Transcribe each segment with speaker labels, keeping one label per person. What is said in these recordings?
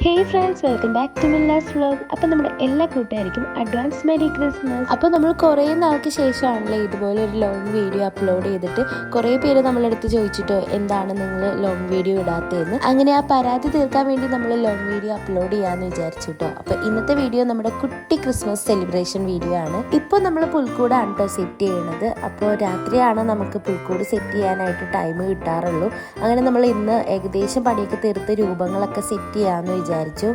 Speaker 1: Hey friends, welcome back to Millas vlog. അപ്പോൾ നമ്മുടെ എല്ലാ കൂട്ടുകാർക്കും അഡ്വാൻസ് മെരി ക്രിസ്മസ്. അപ്പോൾ നമ്മൾ കുറേ നാൾക്ക് ശേഷമാണല്ലോ ഇതുപോലെ ഒരു ലോങ് വീഡിയോ അപ്ലോഡ് ചെയ്തിട്ട് കുറേ പേര് നമ്മളെടുത്ത് ചോദിച്ചിട്ടോ എന്താണ് നിങ്ങൾ ലോങ് വീഡിയോ ഇടാത്തതെന്ന്. അങ്ങനെ ആ പരാതി തീർക്കാൻ വേണ്ടി നമ്മൾ ലോങ് വീഡിയോ അപ്ലോഡ് ചെയ്യാമെന്ന് വിചാരിച്ചു കേട്ടോ. അപ്പോൾ ഇന്നത്തെ വീഡിയോ നമ്മുടെ കുട്ടി ക്രിസ്മസ് സെലിബ്രേഷൻ വീഡിയോ ആണ്. ഇപ്പോൾ നമ്മൾ പുൽക്കൂടാണ് കേട്ടോ സെറ്റ് ചെയ്യുന്നത്. അപ്പോൾ രാത്രിയാണ് നമുക്ക് പുൽക്കൂട് സെറ്റ് ചെയ്യാനായിട്ട് ടൈം കിട്ടാറുള്ളൂ. അങ്ങനെ നമ്മൾ ഇന്ന് ഏകദേശം പണിയൊക്കെ തീർത്ത് രൂപങ്ങളൊക്കെ സെറ്റ് ചെയ്യാമെന്ന് വിചാരിച്ചു.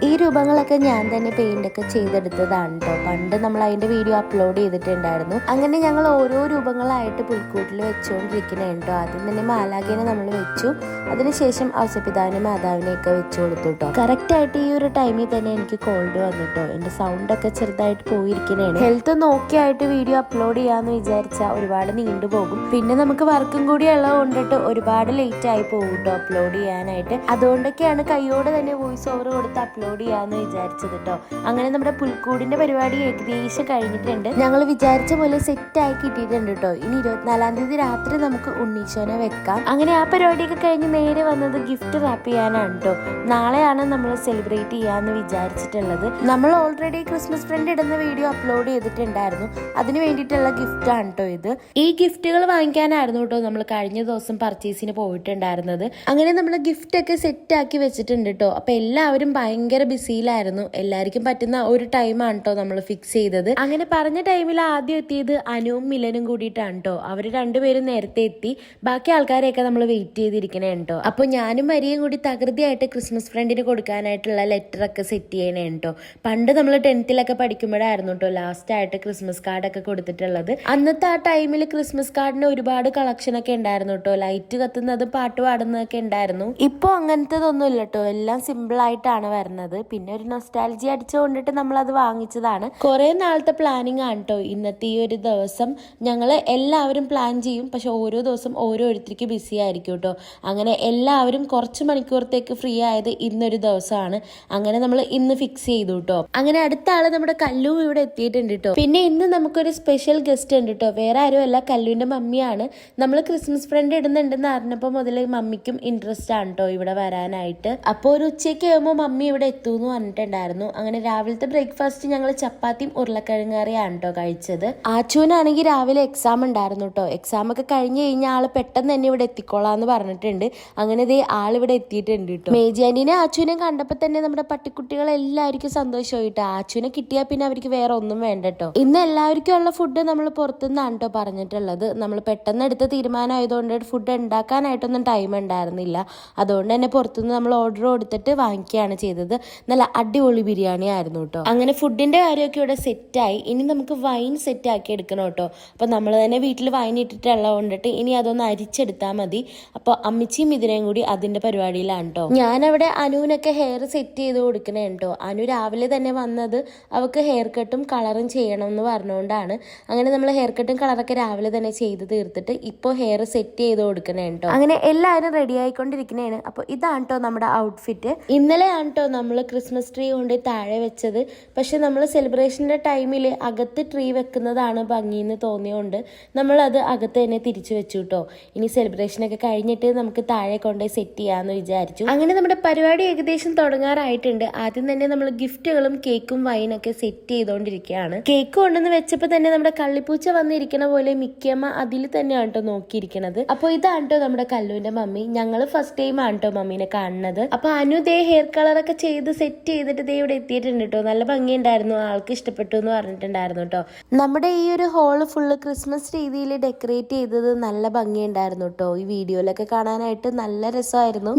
Speaker 1: ഈ രൂപങ്ങളൊക്കെ ഞാൻ തന്നെ പെയിന്റ് ഒക്കെ ചെയ്തെടുത്തതാണ് കേട്ടോ. പണ്ട് നമ്മൾ അതിന്റെ വീഡിയോ അപ്ലോഡ് ചെയ്തിട്ടുണ്ടായിരുന്നു. അങ്ങനെ ഞങ്ങൾ ഓരോ രൂപങ്ങളായിട്ട് പുൽക്കൂട്ടിൽ വെച്ചുകൊണ്ടിരിക്കണേ കേട്ടോ. ആദ്യം തന്നെ മാലാഖേനെ നമ്മൾ വെച്ചു, അതിനുശേഷം ഔസപിതാവിനെ മാതാവിനെ ഒക്കെ വെച്ചു കൊടുത്തു കേട്ടോ. കറക്റ്റ് ആയിട്ട് ഈ ഒരു ടൈമിൽ തന്നെ എനിക്ക് കോൾഡ് വന്നിട്ടോ. എന്റെ സൗണ്ട് ഒക്കെ ചെറുതായിട്ട് പോയിരിക്കണേണ്. ഹെൽത്ത് നോക്കിയായിട്ട് വീഡിയോ അപ്ലോഡ് ചെയ്യാന്ന് വിചാരിച്ചാൽ ഒരുപാട് നീണ്ടുപോകും. പിന്നെ നമുക്ക് വർക്കും കൂടി ഉള്ളത് കൊണ്ടിട്ട് ഒരുപാട് ലേറ്റ് ആയി പോകും കേട്ടോ അപ്ലോഡ് ചെയ്യാനായിട്ട്. അതുകൊണ്ടൊക്കെയാണ് കൈയോടെ തന്നെ വോയിസ് ഓവർ കൊടുത്ത് അപ്ലോഡ് ചെയ്യാന്ന് വിചാരിച്ചത് കേട്ടോ. അങ്ങനെ നമ്മുടെ പുൽക്കൂടിന്റെ പരിപാടി ഏകദേശം കഴിഞ്ഞിട്ടുണ്ട്. ഞങ്ങൾ വിചാരിച്ച പോലെ സെറ്റ് ആയി കിട്ടിയിട്ടുണ്ട് കേട്ടോ. ഇനി 24-ാം തീയതി രാത്രി നമുക്ക് ഉണ്ണീശോനെ വെക്കാം. അങ്ങനെ ആ പരിപാടിയൊക്കെ കഴിഞ്ഞ് നേരെ വന്നത് ഗിഫ്റ്റ് റാപ്പ് ചെയ്യാനാണ് കേട്ടോ. നാളെയാണ് നമ്മൾ സെലിബ്രേറ്റ് ചെയ്യാന്ന് വിചാരിച്ചിട്ടുള്ളത്. നമ്മൾ ഓൾറെഡി ക്രിസ്മസ് ഫ്രണ്ട് ഇടുന്ന വീഡിയോ അപ്ലോഡ് ചെയ്തിട്ടുണ്ടായിരുന്നു. അതിന് വേണ്ടിയിട്ടുള്ള ഗിഫ്റ്റ് ആണ് കേട്ടോ ഇത്. ഈ ഗിഫ്റ്റുകൾ വാങ്ങിക്കാനായിരുന്നു കേട്ടോ നമ്മൾ കഴിഞ്ഞ ദിവസം പർച്ചേസിന് പോയിട്ടുണ്ടായിരുന്നത്. അങ്ങനെ നമ്മൾ ഗിഫ്റ്റ് ഒക്കെ സെറ്റ് ആക്കി വെച്ചിട്ടുണ്ട് കേട്ടോ. അപ്പൊ എല്ലാവരും ഭയങ്കര ബിസിയിലായിരുന്നു. എല്ലാവർക്കും പറ്റുന്ന ഒരു ടൈമാണ് കേട്ടോ നമ്മൾ ഫിക്സ് ചെയ്തത്. അങ്ങനെ പറഞ്ഞ ടൈമിൽ ആദ്യം എത്തിയത് അനുവും മിലനും കൂടിയിട്ടാണ് കേട്ടോ. അവർ രണ്ടുപേരും നേരത്തെ എത്തി. ബാക്കി ആൾക്കാരെയൊക്കെ നമ്മൾ വെയിറ്റ് ചെയ്തിരിക്കണേ കേട്ടോ. അപ്പൊ ഞാനും മരിയും കൂടി തകൃതിയായിട്ട് ക്രിസ്മസ് ഫ്രണ്ടിന് കൊടുക്കാനായിട്ടുള്ള ലെറ്റർ ഒക്കെ സെറ്റ് ചെയ്യണേ കേട്ടോ. പണ്ട് നമ്മൾ 10th പഠിക്കുമ്പോഴായിരുന്നു കേട്ടോ ലാസ്റ്റ് ആയിട്ട് ക്രിസ്മസ് കാർഡൊക്കെ കൊടുത്തിട്ടുള്ളത്. അന്നത്തെ ആ ടൈമിൽ ക്രിസ്മസ് കാർഡിന് ഒരുപാട് കളക്ഷൻ ഒക്കെ ഉണ്ടായിരുന്നു കേട്ടോ. ലൈറ്റ് കത്തുന്നത് പാട്ട് പാടുന്നതൊക്കെ ഉണ്ടായിരുന്നു. ഇപ്പൊ അങ്ങനത്തതൊന്നും ഇല്ല കേട്ടോ. എല്ലാം സിമ്പിൾ ആയിട്ടാണ് വരുന്നത്. പിന്നെ ഒരു നൊസ്റ്റാൾജി അടിച്ചുകൊണ്ടിട്ട് നമ്മൾ അത് വാങ്ങിച്ചതാണ്. കുറെ നാളത്തെ പ്ലാനിങ് ആണ് കേട്ടോ ഇന്നത്തെ ഈ ഒരു ദിവസം. ഞങ്ങൾ എല്ലാവരും പ്ലാൻ ചെയ്യും, പക്ഷെ ഓരോ ദിവസം ഓരോരുത്തർക്ക് ബിസി ആയിരിക്കും കേട്ടോ. അങ്ങനെ എല്ലാവരും കുറച്ച് മണിക്കൂറത്തേക്ക് ഫ്രീ ആയത് ഇന്നൊരു ദിവസമാണ്. അങ്ങനെ നമ്മൾ ഇന്ന് ഫിക്സ് ചെയ്തു കേട്ടോ. അങ്ങനെ അടുത്ത ആള് നമ്മുടെ കല്ലു ഇവിടെ എത്തിയിട്ടുണ്ട് കേട്ടോ. പിന്നെ ഇന്ന് നമുക്കൊരു സ്പെഷ്യൽ ഗസ്റ്റ് ഉണ്ട് കേട്ടോ. വേറെ ആരും അല്ല, കല്ലുവിന്റെ മമ്മിയാണ്. നമ്മൾ ക്രിസ്മസ് ഫ്രണ്ട് ഇടുന്നുണ്ടെന്ന് അറിഞ്ഞപ്പോൾ മുതൽ മമ്മിക്കും ഇൻട്രസ്റ്റ് ആണ് കേട്ടോ ഇവിടെ വരാനായിട്ട്. അപ്പോൾ ഒരു ഉച്ചയ്ക്ക് ആകുമ്പോൾ മമ്മി ഇവിടെ എത്തുമെന്ന് പറഞ്ഞിട്ടുണ്ടായിരുന്നു. അങ്ങനെ രാവിലത്തെ ബ്രേക്ക്ഫാസ്റ്റ് ഞങ്ങൾ ചപ്പാത്തിയും ഉരുളക്കിഴങ്ങ് കറിയാണ് കേട്ടോ കഴിച്ചത്. ആച്ചൂനാണെങ്കിൽ രാവിലെ എക്സാം ഉണ്ടായിരുന്നു കേട്ടോ. എക്സാം ഒക്കെ കഴിഞ്ഞ് കഴിഞ്ഞാൽ ആള് പെട്ടെന്ന് തന്നെ ഇവിടെ എത്തിക്കോളാന്ന് പറഞ്ഞിട്ടുണ്ട്. അങ്ങനെ ദേ ആളിവിടെ എത്തിയിട്ടുണ്ട് കേട്ടോ. മേജിയാനിനെ ആച്ചൂനെ കണ്ടപ്പോൾ തന്നെ നമ്മുടെ പട്ടിക്കുട്ടികളെല്ലാവർക്കും സന്തോഷമായിട്ടോ. ആച്ചൂനെ കിട്ടിയാൽ പിന്നെ അവർക്ക് വേറെ ഒന്നും വേണ്ട കേട്ടോ. ഇന്ന് എല്ലാവർക്കും ഉള്ള ഫുഡ് നമ്മൾ പുറത്തുനിന്നാണ് കേട്ടോ പറഞ്ഞിട്ടുള്ളത്. നമ്മൾ പെട്ടെന്ന് എടുത്ത തീരുമാനമായതുകൊണ്ട് ഫുഡ് ഉണ്ടാക്കാനായിട്ടൊന്നും ടൈം ഉണ്ടായിരുന്നില്ല. അതുകൊണ്ട് തന്നെ പുറത്തുനിന്ന് നമ്മൾ ഓർഡർ കൊടുത്തിട്ട് വാങ്ങിക്കുകയാണ് ചെയ്തത്. നല്ല അടിപൊളി ബിരിയാണി ആയിരുന്നു കേട്ടോ. അങ്ങനെ ഫുഡിന്റെ കാര്യമൊക്കെ ഇവിടെ സെറ്റായി. ഇനി നമുക്ക് വൈൻ സെറ്റ് ആക്കി എടുക്കണം കേട്ടോ. അപ്പൊ നമ്മൾ തന്നെ വീട്ടിൽ വൈൻ ഇട്ടിട്ടുള്ളത് കൊണ്ടിട്ട് ഇനി അതൊന്ന് അരിച്ചെടുത്താൽ മതി. അപ്പൊ അമ്മച്ചിയും ഇതിനെയും കൂടി അതിന്റെ പരിപാടിയിലാണ് കേട്ടോ. ഞാനവിടെ അനുവിനൊക്കെ ഹെയർ സെറ്റ് ചെയ്ത് കൊടുക്കണേ കേട്ടോ. അനു രാവിലെ തന്നെ വന്നത് അവൾക്ക് ഹെയർ കട്ടും കളറും ചെയ്യണം എന്ന് പറഞ്ഞുകൊണ്ടാണ്. അങ്ങനെ നമ്മൾ ഹെയർ കട്ടും കളറൊക്കെ രാവിലെ തന്നെ ചെയ്ത് തീർത്തിട്ട് ഇപ്പോൾ ഹെയർ സെറ്റ് ചെയ്ത് കൊടുക്കണേ കേട്ടോ. അങ്ങനെ എല്ലാവരും റെഡി ആയിക്കൊണ്ടിരിക്കണേണ്. അപ്പോൾ ഇതാണ് കേട്ടോ നമ്മുടെ ഔട്ട്ഫിറ്റ്. ഇന്നലെയാണ് കേട്ടോ നമ്മൾ ക്രിസ്മസ് ട്രീ കൊണ്ട് താഴെ വെച്ചത്. പക്ഷെ നമ്മൾ സെലിബ്രേഷന്റെ ടൈമിൽ അകത്ത് ട്രീ വെക്കുന്നതാണ് ഭംഗിയെന്ന് തോന്നിയോണ്ട് നമ്മൾ അത് അകത്ത് തന്നെ തിരിച്ചു വെച്ചു കേട്ടോ. ഇനി സെലിബ്രേഷനൊക്കെ കഴിഞ്ഞിട്ട് നമുക്ക് താഴെ കൊണ്ടുപോയി സെറ്റ് ചെയ്യാമെന്ന് വിചാരിച്ചു. അങ്ങനെ നമ്മുടെ പരിപാടി ഏകദേശം തുടങ്ങാറായിട്ടുണ്ട്. ആദ്യം തന്നെ നമ്മൾ ഗിഫ്റ്റുകളും കേക്കും വൈനൊക്കെ സെറ്റ് ചെയ്തുകൊണ്ടിരിക്കുകയാണ്. കേക്ക് കൊണ്ടുവന്ന് വെച്ചപ്പോൾ തന്നെ നമ്മുടെ കള്ളിപ്പൂച്ച വന്നിരിക്കണ പോലെ മിക്കമ്മ അതിൽ തന്നെയാണ് കേട്ടോ നോക്കിയിരിക്കണത്. അപ്പോൾ ഇതാണ് കേട്ടോ നമ്മുടെ കല്ലുവിന്റെ മമ്മി. ഞങ്ങൾ ഫസ്റ്റ് ടൈം ആണ് കേട്ടോ മമ്മീനെ കാണുന്നത്. അപ്പൊ അനു ദേ ഹെയർ കളറൊക്കെ ചെയ്ത് സെറ്റ് ചെയ്തിട്ട് ദേ ഇവിടെ എത്തിയിട്ടുണ്ട് കേട്ടോ. നല്ല ഭംഗിയുണ്ടായിരുന്നു, ആൾക്ക് ഇഷ്ടപ്പെട്ടു എന്ന് പറഞ്ഞിട്ടുണ്ടായിരുന്നു കേട്ടോ. നമ്മുടെ ഈ ഒരു ഹോള് ഫുള്ള് ക്രിസ്മസ് രീതിയിൽ ഡെക്കറേറ്റ് ചെയ്തത് നല്ല ഭംഗിയുണ്ടായിരുന്നു കേട്ടോ. ഈ വീഡിയോയിലൊക്കെ കാണാനായിട്ട് നല്ല രസമായിരുന്നു.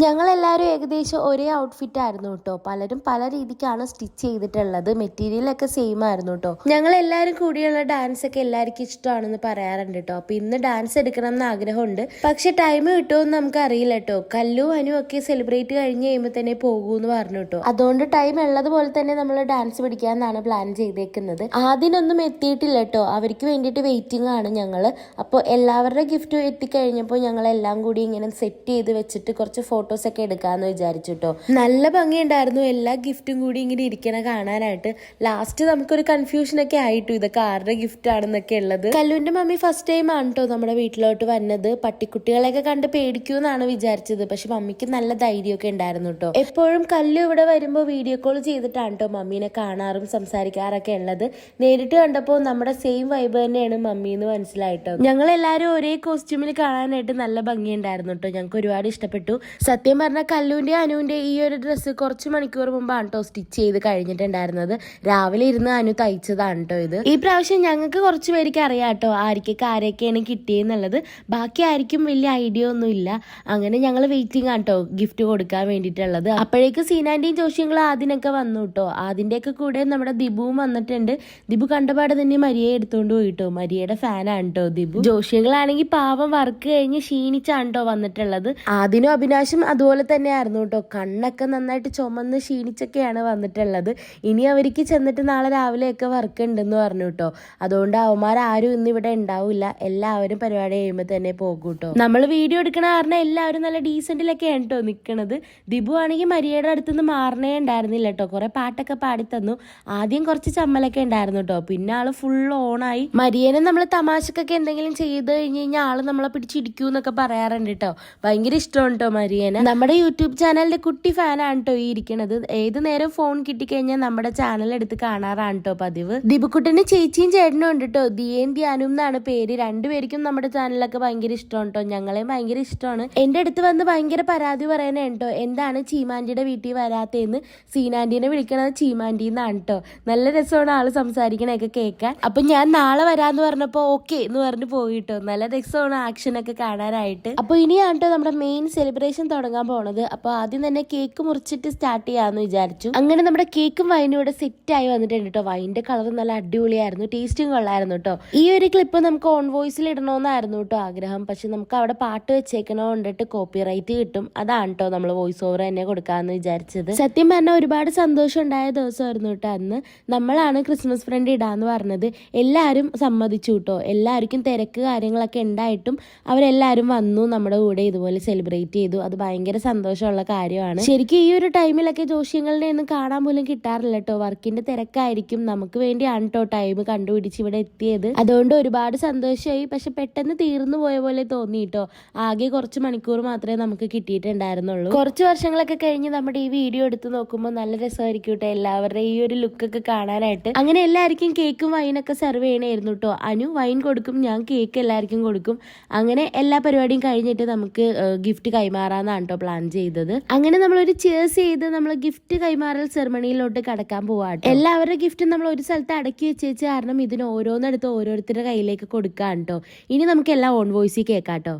Speaker 1: ഞങ്ങൾ എല്ലാവരും ഏകദേശം ഒരേ ഔട്ട്ഫിറ്റ് ആയിരുന്നു കേട്ടോ. പലരും പല രീതിക്കാണ് സ്റ്റിച്ച് ചെയ്തിട്ടുള്ളത്. മെറ്റീരിയലൊക്കെ സെയിം ആയിരുന്നു കേട്ടോ. ഞങ്ങൾ എല്ലാവരും കൂടിയുള്ള ഡാൻസ് ഒക്കെ എല്ലാവർക്കും ഇഷ്ടമാണെന്ന് പറയാറുണ്ട് കേട്ടോ. അപ്പൊ ഇന്ന് ഡാൻസ് എടുക്കണം എന്ന് ആഗ്രഹമുണ്ട്. പക്ഷെ ടൈം കിട്ടുമെന്ന് നമുക്ക് അറിയില്ല കേട്ടോ. കല്ലു അനു ഒക്കെ സെലിബ്രേറ്റ് കഴിഞ്ഞ് കഴിയുമ്പോൾ തന്നെ പോകൂന്ന് പറഞ്ഞു കേട്ടോ. അതുകൊണ്ട് ടൈം ഉള്ളതുപോലെ തന്നെ നമ്മൾ ഡാൻസ് പഠിക്കാന്നാണ് പ്ലാൻ ചെയ്തേക്കുന്നത്. ആദ്യമൊന്നും എത്തിയിട്ടില്ല കേട്ടോ. അവർക്ക് വേണ്ടിയിട്ട് വെയിറ്റിംഗ് ആണ് ഞങ്ങൾ. അപ്പോൾ എല്ലാവരുടെ ഗിഫ്റ്റും എത്തിക്കഴിഞ്ഞപ്പോൾ ഞങ്ങൾ എല്ലാം കൂടി ഇങ്ങനെ സെറ്റ് ചെയ്ത് വെച്ചിട്ട് കുറച്ച് ഫോട്ടോസ് ഒക്കെ എടുക്കാമെന്ന് വിചാരിച്ചു കേട്ടോ. നല്ല ഭംഗിയുണ്ടായിരുന്നു എല്ലാ ഗിഫ്റ്റും കൂടി ഇങ്ങനെ ഇരിക്കണ കാണാനായിട്ട്. ലാസ്റ്റ് നമുക്കൊരു കൺഫ്യൂഷനൊക്കെ ആയിട്ടു ഇതൊക്കെ ആരുടെ ഗിഫ്റ്റ് ആണെന്നൊക്കെ ഉള്ളത്. കല്ലുവിന്റെ മമ്മി ഫസ്റ്റ് ടൈം ആണ് കേട്ടോ നമ്മുടെ വീട്ടിലോട്ട് വന്നത്. പട്ടിക്കുട്ടികളെയൊക്കെ കണ്ട് പേടിക്കൂന്നാണ് വിചാരിച്ചത്. പക്ഷെ മമ്മിക്ക് നല്ല ധൈര്യമൊക്കെ ഉണ്ടായിരുന്നു കേട്ടോ. എപ്പോഴും കല്ലു അല്ലെങ്കിലും ഇവിടെ വരുമ്പോൾ വീഡിയോ കോൾ ചെയ്തിട്ടാണ് കേട്ടോ മമ്മീനെ കാണാറും സംസാരിക്കാറൊക്കെ ഉള്ളത്. നേരിട്ട് കണ്ടപ്പോൾ നമ്മുടെ സെയിം വൈബ് തന്നെയാണ് മമ്മി എന്ന് മനസ്സിലായിട്ടോ. ഞങ്ങളെല്ലാവരും ഒരേ കോസ്റ്റ്യൂമിൽ കാണാനായിട്ട് നല്ല ഭംഗിയുണ്ടായിരുന്നു കേട്ടോ. ഞങ്ങൾക്ക് ഒരുപാട് ഇഷ്ടപ്പെട്ടു. സത്യം പറഞ്ഞാൽ കല്ലുവിൻ്റെ അനുവിൻ്റെ ഈ ഒരു ഡ്രസ്സ് കുറച്ച് മണിക്കൂർ മുമ്പാണ് കേട്ടോ സ്റ്റിച്ച് ചെയ്ത് കഴിഞ്ഞിട്ടുണ്ടായിരുന്നത്. രാവിലെ ഇരുന്ന് അനു തയ്ച്ചതാണ് കേട്ടോ ഇത്. ഈ പ്രാവശ്യം ഞങ്ങൾക്ക് കുറച്ച് പേർക്ക് അറിയാം കേട്ടോ ആർക്കൊക്കെ ആരെയൊക്കെയാണ് കിട്ടിയെന്നുള്ളത്. ബാക്കി ആർക്കും വലിയ ഐഡിയ ഒന്നും ഇല്ല. അങ്ങനെ ഞങ്ങൾ വെയിറ്റിംഗ് ആണ് കേട്ടോ ഗിഫ്റ്റ് കൊടുക്കാൻ വേണ്ടിയിട്ടുള്ളത്. അപ്പോഴേക്ക് സീനാന്റെയും ജോഷിങ്ങളും ആദ്യമൊക്കെ വന്നു കേട്ടോ. അതിൻ്റെയൊക്കെ കൂടെ നമ്മുടെ ദിബുവും വന്നിട്ടുണ്ട്. ദിബു കണ്ടപാട് തന്നെ മരിയെ എടുത്തോണ്ട് പോയിട്ടോ. മരിയയുടെ ഫാനാണ് കേട്ടോ ദിബു. ജോഷിങ്ങളാണെങ്കിൽ പാവം വർക്ക് കഴിഞ്ഞ് ക്ഷീണിച്ചാണ് കേട്ടോ വന്നിട്ടുള്ളത്. ആദിനും അഭിനാശും അതുപോലെ തന്നെ ആയിരുന്നു കേട്ടോ. കണ്ണൊക്കെ നന്നായിട്ട് ചുമന്ന് ക്ഷീണിച്ചൊക്കെയാണ് വന്നിട്ടുള്ളത്. ഇനി അവർക്ക് ചെന്നിട്ട് നാളെ രാവിലെയൊക്കെ വർക്ക് ഉണ്ടെന്ന് പറഞ്ഞു കേട്ടോ. അതുകൊണ്ട് അവന്മാരും ഇന്ന് ഇവിടെ ഉണ്ടാവില്ല. എല്ലാവരും പരിപാടി കഴിയുമ്പോൾ തന്നെ പോകും കേട്ടോ. നമ്മൾ വീഡിയോ എടുക്കണ കാരണം എല്ലാവരും നല്ല ഡീസെന്റിലൊക്കെയാണ് കേട്ടോ നിൽക്കണത്. ദിബു ആണെങ്കിൽ മരിയയുടെ അടുത്തുനിന്ന് മാറണേ ഉണ്ടായിരുന്നില്ല കേട്ടോ. കുറെ പാട്ടൊക്കെ പാടിത്തന്നു. ആദ്യം കുറച്ച് ചമ്മലൊക്കെ ഉണ്ടായിരുന്നു കേട്ടോ. പിന്നെ ആള് ഫുൾ ഓണായി. മരിയനെ നമ്മൾ തമാശക്കൊക്കെ എന്തെങ്കിലും ചെയ്ത് കഴിഞ്ഞ് കഴിഞ്ഞാൽ ആള് നമ്മളെ പിടിച്ചിടിക്കൂ എന്നൊക്കെ പറയാറുണ്ട് കേട്ടോ. ഭയങ്കര ഇഷ്ടമാണ് കേട്ടോ മരിയനെ. നമ്മുടെ യൂട്യൂബ് ചാനലിന്റെ കുട്ടി ഫാനാണ് കേട്ടോ ഈ ഇരിക്കണത്. ഏത് നേരം ഫോൺ കിട്ടിക്കഴിഞ്ഞാൽ നമ്മുടെ ചാനൽ എടുത്ത് കാണാറാണ് കേട്ടോ പതിവ്. ദിബുക്കുട്ടന് ചേച്ചിയും ചേട്ടനും ഉണ്ട് കേട്ടോ. ദിയേൻ ധ്യാനും എന്നാണ് പേര്. രണ്ടുപേർക്കും നമ്മുടെ ചാനലൊക്കെ ഭയങ്കര ഇഷ്ടമാണ് കേട്ടോ. ഞങ്ങളെയും ഭയങ്കര ഇഷ്ടമാണ്. എന്റെ അടുത്ത് വന്ന് ഭയങ്കര പരാതി പറയാനേ കേട്ടോ. എന്താണ് ചീമാൻറ്റിയുടെ വീട്ടിൽ വരാത്തേന്ന്. സീനാൻറ്റീനെ വിളിക്കണത് ചീമാൻറ്റി എന്നാണ് കേട്ടോ. നല്ല രസമാണ് ആള് സംസാരിക്കണൊക്കെ കേൾക്കാൻ. അപ്പൊ ഞാൻ നാളെ വരാന്ന് പറഞ്ഞപ്പോ ഓക്കെ എന്ന് പറഞ്ഞ് പോയിട്ടോ. നല്ല രസമാണ് ആക്ഷനൊക്കെ കാണാനായിട്ട്. അപ്പൊ ഇനിയാണ് കേട്ടോ നമ്മുടെ മെയിൻ സെലിബ്രേഷൻ തുടങ്ങാൻ പോണത്. അപ്പൊ ആദ്യം തന്നെ കേക്ക് മുറിച്ചിട്ട് സ്റ്റാർട്ട് ചെയ്യാന്ന് വിചാരിച്ചു. അങ്ങനെ നമ്മുടെ കേക്കും വൈനും ഇവിടെ സെറ്റ് ആയി വന്നിട്ടുണ്ട് കേട്ടോ. വൈൻ്റെ കളർ നല്ല അടിപൊളിയായിരുന്നു. ടേസ്റ്റും കൊള്ളായിരുന്നു കേട്ടോ. ഈ ഒരു ക്ലിപ്പ് നമുക്ക് ഓൺ വോയിസിൽ ഇടണമെന്നായിരുന്നു കേട്ടോ ആഗ്രഹം. പക്ഷെ നമുക്ക് അവിടെ പാട്ട് വെച്ചേക്കണോ കൊണ്ടിട്ട് കോപ്പിറൈറ്റ് കിട്ടും. അതാണ് കേട്ടോ നമ്മൾ വോയിസ് ഓവർ തന്നെ കൊടുക്കാമെന്ന് വിചാരിച്ചത്. സത്യം പറഞ്ഞാൽ ഒരുപാട് സന്തോഷം ഉണ്ടായ ദിവസമായിരുന്നു കേട്ടോ അന്ന്. നമ്മളാണ് ക്രിസ്മസ് ഫ്രണ്ട് ഇടാന്ന് പറഞ്ഞത്. എല്ലാവരും സമ്മതിച്ചു കേട്ടോ. എല്ലാവർക്കും തിരക്ക് കാര്യങ്ങളൊക്കെ ഉണ്ടായിട്ടും അവരെല്ലാവരും വന്നു നമ്മുടെ കൂടെ ഇതുപോലെ സെലിബ്രേറ്റ് ചെയ്തു. അത് ഭയങ്കര സന്തോഷമുള്ള കാര്യമാണ്. ശരിക്കും ഈ ഒരു ടൈമിലൊക്കെ ജോഷ്യങ്ങളുടെ ഒന്നും കാണാൻ പോലും കിട്ടാറില്ല കേട്ടോ. വർക്കിന്റെ തിരക്കായിരിക്കും. നമുക്ക് വേണ്ടിയാണ് കേട്ടോ ടൈം കണ്ടുപിടിച്ച് ഇവിടെ എത്തിയത്. അതുകൊണ്ട് ഒരുപാട് സന്തോഷമായി. പക്ഷെ പെട്ടെന്ന് തീർന്നു പോയ പോലെ തോന്നി കേട്ടോ. ആകെ കുറച്ച് മണിക്കൂർ മാത്രമേ നമുക്ക് കിട്ടിയിട്ടുണ്ടായിരുന്നുള്ളൂ. കുറച്ച് വർഷങ്ങളൊക്കെ കഴിഞ്ഞ് നമ്മുടെ ഈ വീഡിയോ എടുത്ത് നോക്കുമ്പോൾ നല്ല രസമായിരിക്കും കേട്ടോ എല്ലാവരുടെയും ഈ ഒരു ലുക്കൊക്കെ കാണാനായിട്ട്. അങ്ങനെ എല്ലാവർക്കും കേക്കും വൈനൊക്കെ സെർവ് ചെയ്യണമായിരുന്നു കേട്ടോ. അനു വൈൻ കൊടുക്കും, ഞാൻ കേക്ക് എല്ലാവർക്കും കൊടുക്കും. അങ്ങനെ എല്ലാ പരിപാടിയും കഴിഞ്ഞിട്ട് നമുക്ക് ഗിഫ്റ്റ് കൈമാറാന്നാണ് കേട്ടോ പ്ലാൻ ചെയ്തത്. അങ്ങനെ നമ്മളൊരു ചേഴ്സ് ചെയ്ത് നമ്മൾ ഗിഫ്റ്റ് കൈമാറൽ സെറമണിയിലോട്ട് കടക്കാൻ പോവാട്ടോ. എല്ലാവരുടെ ഗിഫ്റ്റും നമ്മൾ ഒരു സ്ഥലത്ത് അടക്കി വെച്ചേച്ച് കാരണം ഇതിന് ഓരോന്നെടുത്ത് ഓരോരുത്തരുടെ കയ്യിലേക്ക് കൊടുക്കാൻ കേട്ടോ. ഇനി നമുക്ക് എല്ലാം ഓൺ വോയിസിൽ കേൾക്കാട്ടോ.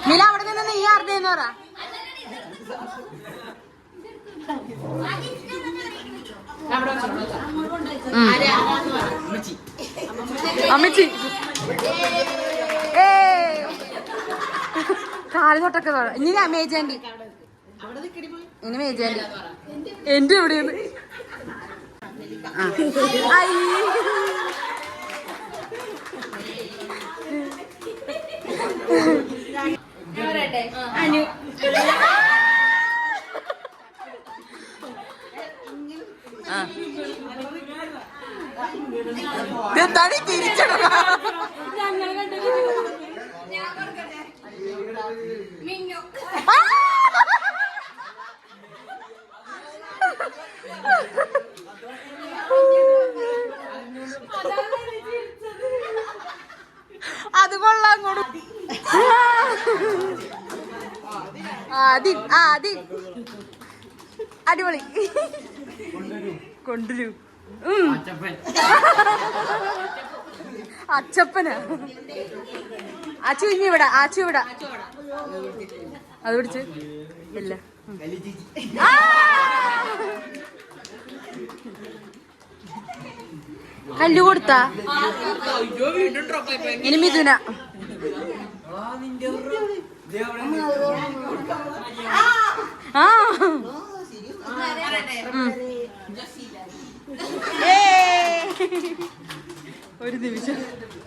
Speaker 2: മില അവിടെ നിന്ന് നീ ആരുടെന്ന് പറ. അമ്മച്ചി കാല് തൊട്ടൊക്കെ ഇനി മേജാൻഡി ഇനി മേജാൻഡി എന്റെ എവിടെയാണ് അനു തടി തിരിച്ചട അത് കൊള്ളാം കൊടു അടിപൊളി കൊണ്ടുവരൂ. അച്ചപ്പന് ആച്ചു ഇനി ഇവിടെ ആച്ചു ഇവിടെ അത് പിടിച്ച് ഇല്ല കല്ലു കൊടുത്താ ഇനി മിഥുന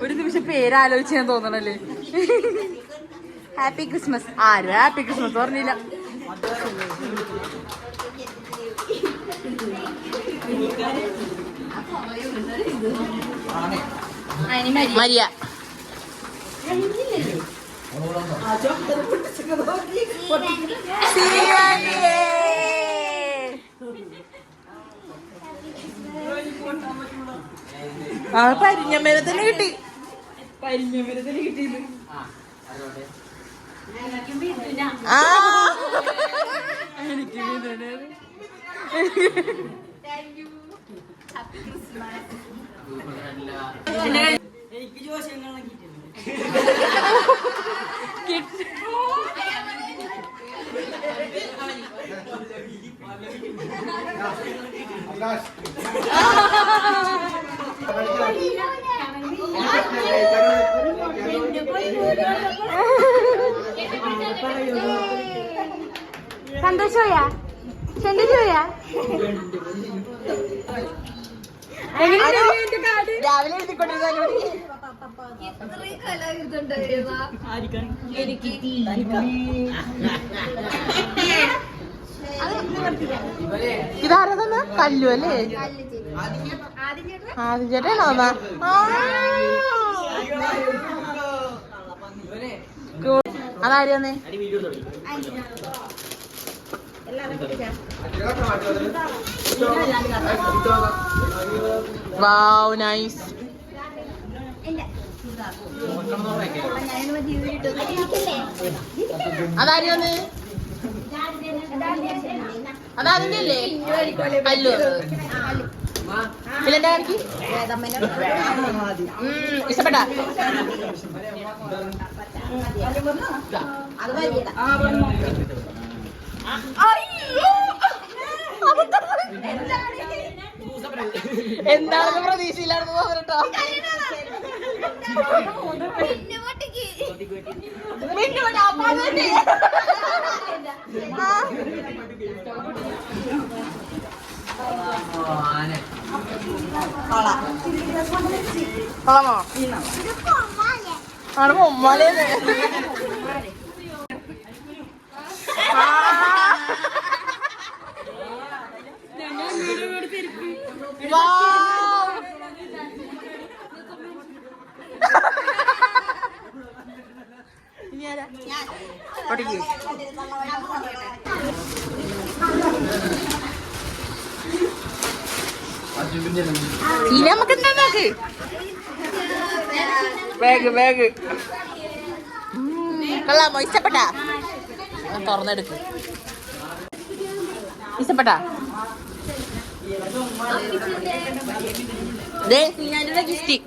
Speaker 2: ഒരു നിമിഷം പേരാലോചിച്ച് ഞാൻ തോന്നണല്ലേ. Happy Christmas. ആരും ഹാപ്പി ക്രിസ്മസ് പറഞ്ഞില്ല. മരിയ ആ പരിഞ്ഞമ്മേനെ തന്നെ കിട്ടി. പരിഞ്ഞമ്മേനെ തന്നെ കിട്ടിയത്. എനിക്ക് ജോഷങ്ങളെ
Speaker 1: സന്തോഷോയാ സന്തോഷോയാ
Speaker 2: രാവിലെ എഴുതിക്കൊണ്ടിരുന്ന ഇതാരാ തന്നെ കല്ലു അല്ലേ? ആദ്യം ചേട്ടനാണോ അമ്മ? അതാര്യാന്നേ? Wow nice. അതാര്യാന്ന്? അതതിന്റെ അല്ലേ? അല്ലു പിന്നെന്താ കാണിക്ക്? ഇഷ്ടപ്പെട്ട എന്താണെന്ന് പ്രതീക്ഷയിലാണെന്ന് തോന്നട്ടോ. കൊള്ളാമോ? ആണ് മൊമ്മാലേന്ന്. ഇനി നമുക്ക് എന്താ നോക്ക് ബാഗ് ബാഗ് കൊള്ളാമോ? ഇഷ്ടപ്പെട്ട തുറന്നെടുക്ക്. ഇഷ്ടപ്പെട്ട ഗിഫ്റ്റ്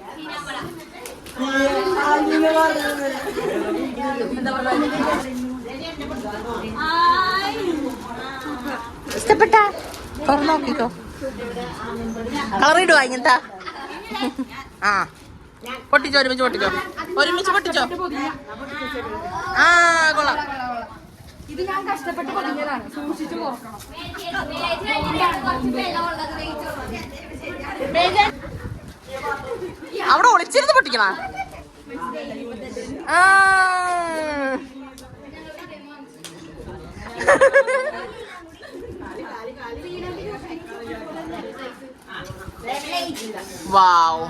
Speaker 2: ഇഷ്ടപ്പെട്ട തുറന്നു നോക്കിക്കോ. കളർ ഇടുവാ ഇങ്ങനത്തെ? ആ പൊട്ടിച്ചോ, ഒരുമിച്ച് പൊട്ടിച്ചോ, ഒരുമിച്ച് പൊട്ടിച്ചോ. ആ കൊള്ളാം.
Speaker 3: ഇത് ഞാൻ കഷ്ടപ്പെട്ട് പൊതിഞ്ഞതാണ്, സൂക്ഷിച്ചു നോക്കണം.
Speaker 2: അവിടെ ഒളിച്ചിരുന്ന് പൊട്ടിക്കണ. വാവ്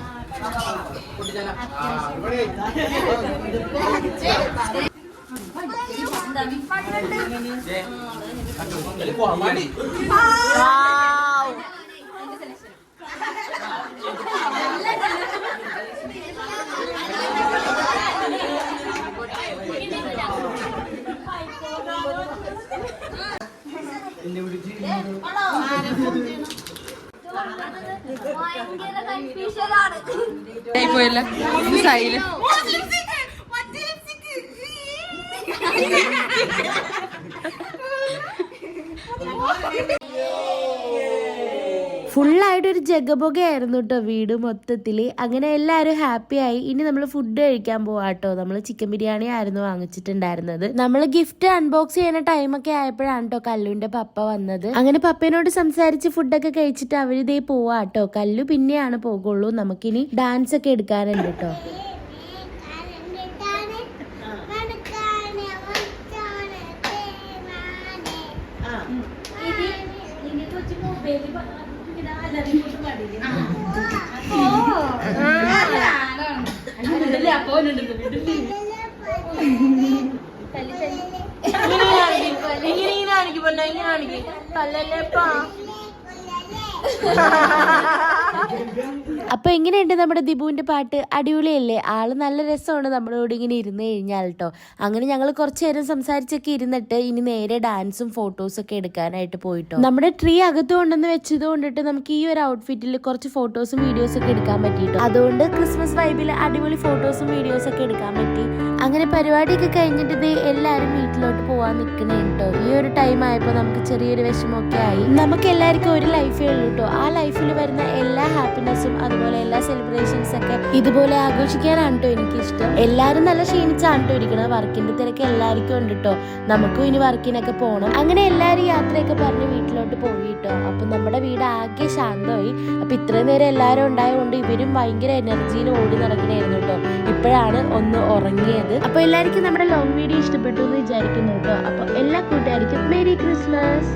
Speaker 2: പോയല്ല സൈല്
Speaker 1: ഫുള്ളായിട്ടൊരു ജഗബൊഗയായിരുന്നു കേട്ടോ വീട് മൊത്തത്തിൽ. അങ്ങനെ എല്ലാവരും ഹാപ്പിയായി. ഇനി നമ്മൾ ഫുഡ് കഴിക്കാൻ പോവാട്ടോ. നമ്മൾ ചിക്കൻ ബിരിയാണി ആയിരുന്നു വാങ്ങിച്ചിട്ടുണ്ടായിരുന്നത്. നമ്മൾ ഗിഫ്റ്റ് അൺബോക്സ് ചെയ്യുന്ന ടൈമൊക്കെ ആയപ്പോഴാണ് കേട്ടോ കല്ലുവിന്റെ പപ്പ വന്നത്. അങ്ങനെ പപ്പേനോട് സംസാരിച്ച് ഫുഡൊക്കെ കഴിച്ചിട്ട് അവരിതേ പോവാട്ടോ. കല്ലു പിന്നെയാണ് പോകുള്ളൂ. നമുക്കിനി ഡാൻസ് ഒക്കെ എടുക്കാനുണ്ട് കേട്ടോ.
Speaker 3: അപ്പൊ
Speaker 1: അപ്പൊ എങ്ങനെയുണ്ട് നമ്മുടെ ദിബുവിന്റെ പാട്ട്? അടിപൊളിയല്ലേ? ആള് നല്ല രസമാണ് നമ്മുടെ കൂടെ ഇങ്ങനെ ഇരുന്ന് കഴിഞ്ഞാൽ കേട്ടോ. അങ്ങനെ ഞങ്ങൾ കുറച്ചു നേരം സംസാരിച്ചൊക്കെ ഇരുന്നിട്ട് ഇനി നേരെ ഡാൻസും ഫോട്ടോസും ഒക്കെ എടുക്കാനായിട്ട് പോയിട്ടോ. നമ്മുടെ ട്രീ അകത്ത് കൊണ്ടുവന്ന് വെച്ചത് കൊണ്ടിട്ട് നമുക്ക് ഈ ഒരു ഔട്ട്ഫിറ്റിൽ കുറച്ച് ഫോട്ടോസും വീഡിയോസും ഒക്കെ എടുക്കാൻ പറ്റിട്ടോ. അതുകൊണ്ട് ക്രിസ്മസ് വൈബിൽ അടിപൊളി ഫോട്ടോസും വീഡിയോസും ഒക്കെ എടുക്കാൻ പറ്റി. അങ്ങനെ പരിപാടിയൊക്കെ കഴിഞ്ഞിട്ട് ഇത് എല്ലാവരും വീട്ടിലോട്ട് പോവാൻ നിൽക്കണേ കേട്ടോ. ഈ ഒരു ടൈം ആയപ്പോൾ നമുക്ക് ചെറിയൊരു വിഷമമൊക്കെ ആയി. നമുക്ക് എല്ലാവർക്കും ഒരു ലൈഫേ ഉള്ളൂ കേട്ടോ. ആ ലൈഫിൽ വരുന്ന എല്ലാ ഹാപ്പിനെസ്സും അതുപോലെ എല്ലാ സെലിബ്രേഷൻസ് ഒക്കെ ഇതുപോലെ ആഘോഷിക്കാനാണ് കേട്ടോ എനിക്കിഷ്ടം. എല്ലാവരും നല്ല ക്ഷീണിച്ചാണ് കേട്ടോ ഇരിക്കുന്നത്. വർക്കിന്റെ തിരക്ക് എല്ലാവർക്കും ഉണ്ട് കേട്ടോ. നമുക്കും ഇനി വർക്കിനൊക്കെ പോകണം. അങ്ങനെ എല്ലാവരും യാത്രയൊക്കെ പറഞ്ഞ് വീട്ടിലോട്ട് പോയി കേട്ടോ. അപ്പൊ നമ്മുടെ വീട് ആകെ ശാന്തമായി. അപ്പൊ ഇത്രയും നേരം എല്ലാവരും ഉണ്ടായതുകൊണ്ട് ഇവരും ഭയങ്കര എനർജിയിൽ ഓടി നടക്കണായിരുന്നു കേട്ടോ. ഇപ്പോഴാണ് ഒന്ന് ഉറങ്ങിയത്. അപ്പൊ എല്ലാവർക്കും നമ്മുടെ ലോങ് വീഡിയോ ഇഷ്ടപ്പെട്ടു എന്ന് വിചാരിക്കുന്നു കേട്ടോ. അപ്പൊ എല്ലാ കൂട്ടുകാർക്കും മേരി ക്രിസ്മസ്.